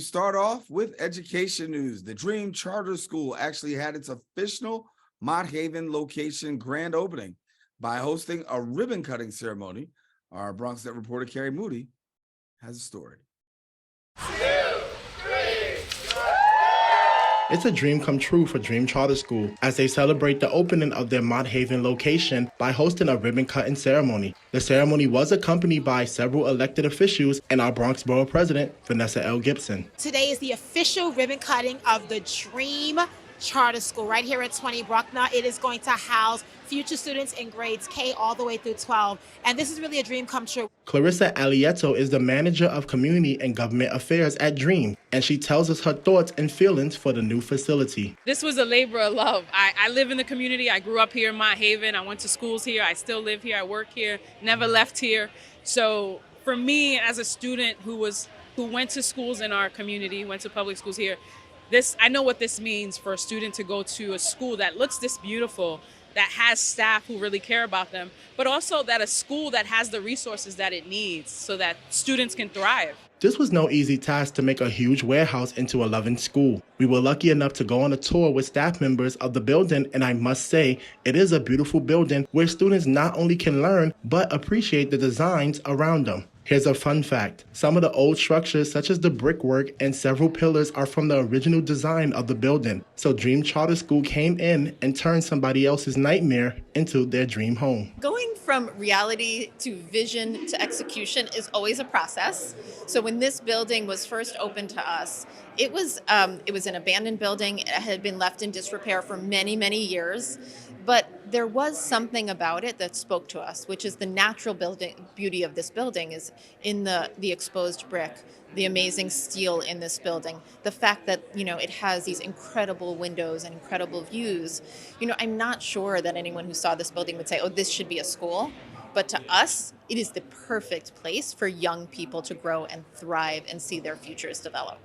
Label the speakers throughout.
Speaker 1: start off with education news. The Dream Charter School actually had its official Mott Haven location grand opening by hosting a ribbon cutting ceremony. Our Bronx Net reporter Carrie Moody has a story.
Speaker 2: It's a dream come true for Dream Charter School as they celebrate the opening of their Mott Haven location by hosting a ribbon-cutting ceremony. The ceremony was accompanied by several elected officials and our Bronx Borough President, Vanessa L. Gibson.
Speaker 3: Today is the official ribbon cutting of the Dream Charter School right here at 20 Bruckner. It is going to house future students in grades K all the way through 12. And this is really a dream come true.
Speaker 2: Clarissa Alieto is the manager of community and government affairs at Dream, and she tells us her thoughts and feelings for the new facility.
Speaker 4: This was a labor of love. I live in the community. I grew up here in Mott Haven. I went to schools here. I still live here. I work here, never left here. So for me, as a student who went to schools in our community, went to public schools here, I know what this means for a student to go to a school that looks this beautiful, that has staff who really care about them, but also that a school that has the resources that it needs so that students can thrive.
Speaker 2: This was no easy task to make a huge warehouse into a loving school. We were lucky enough to go on a tour with staff members of the building, and I must say, it is a beautiful building where students not only can learn, but appreciate the designs around them. Here's a fun fact. Some of the old structures, such as the brickwork and several pillars, are from the original design of the building. So Dream Charter School came in and turned somebody else's nightmare into their dream home.
Speaker 5: Going from reality to vision to execution is always a process. So when this building was first opened to us, it was an abandoned building. It had been left in disrepair for many, many years. But there was something about it that spoke to us, which is the natural beauty of this building is in the exposed brick, the amazing steel in this building, the fact that, it has these incredible windows and incredible views. I'm not sure that anyone who saw this building would say, oh, this should be a school. But to us, it is the perfect place for young people to grow and thrive and see their futures develop.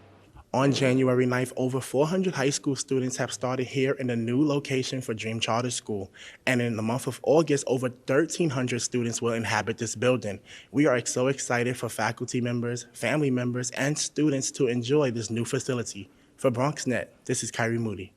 Speaker 2: On January 9th, over 400 high school students have started here in the new location for Dream Charter School. And in the month of August, over 1,300 students will inhabit this building. We are so excited for faculty members, family members, and students to enjoy this new facility. For BronxNet, this is Kyrie Moody.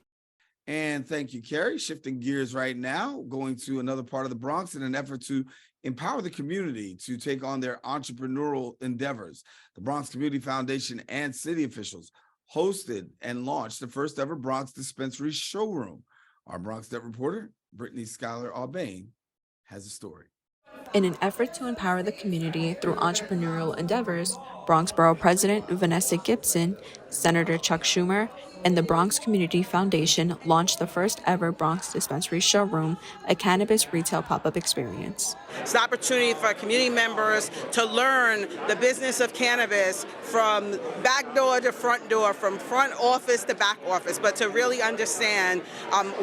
Speaker 1: And thank you, Carrie. Shifting gears right now, going to another part of the Bronx in an effort to empower the community to take on their entrepreneurial endeavors. The Bronx Community Foundation and city officials hosted and launched the first ever Bronx dispensary showroom. Our Bronx Net reporter, Brittany Schuyler Albane, has a story.
Speaker 6: In an effort to empower the community through entrepreneurial endeavors, Bronx Borough President Vanessa Gibson, Senator Chuck Schumer, and the Bronx Community Foundation launched the first ever Bronx dispensary showroom, a cannabis retail pop-up experience.
Speaker 7: It's an opportunity for community members to learn the business of cannabis from back door to front door, from front office to back office, but to really understand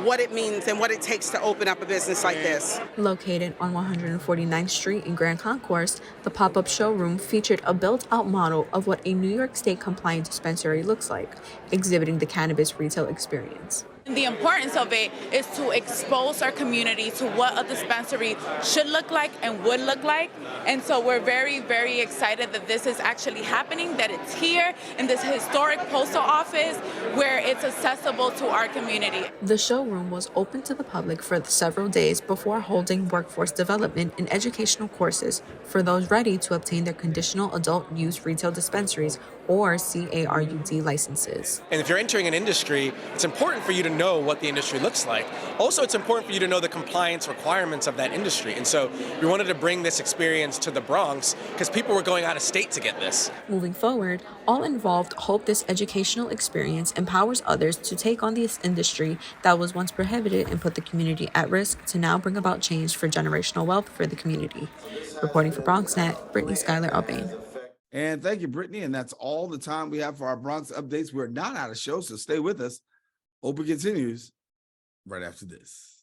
Speaker 7: what it means and what it takes to open up a business like this.
Speaker 6: Located on 149th Street in Grand Concourse, the pop-up showroom featured a built-out model of what a New York State compliant dispensary looks like, exhibiting the cannabis retail experience.
Speaker 8: The importance of it is to expose our community to what a dispensary should look like and would look like. And so we're very, very excited that this is actually happening, that it's here in this historic postal office where it's accessible to our community.
Speaker 6: The showroom was open to the public for several days before holding workforce development and educational courses for those ready to obtain their conditional adult use retail dispensaries or CARUD licenses.
Speaker 9: And if you're entering an industry, it's important for you to know what the industry looks like. Also, it's important for you to know the compliance requirements of that industry. And so we wanted to bring this experience to the Bronx because people were going out of state to get this.
Speaker 6: Moving forward, all involved hope this educational experience empowers others to take on this industry that was once prohibited and put the community at risk to now bring about change for generational wealth for the community. Reporting for BronxNet, Brittany Schuyler Albane.
Speaker 1: And thank you, Brittany. And that's all the time we have for our Bronx updates. We're not out of show, so stay with us. Open continues right after this.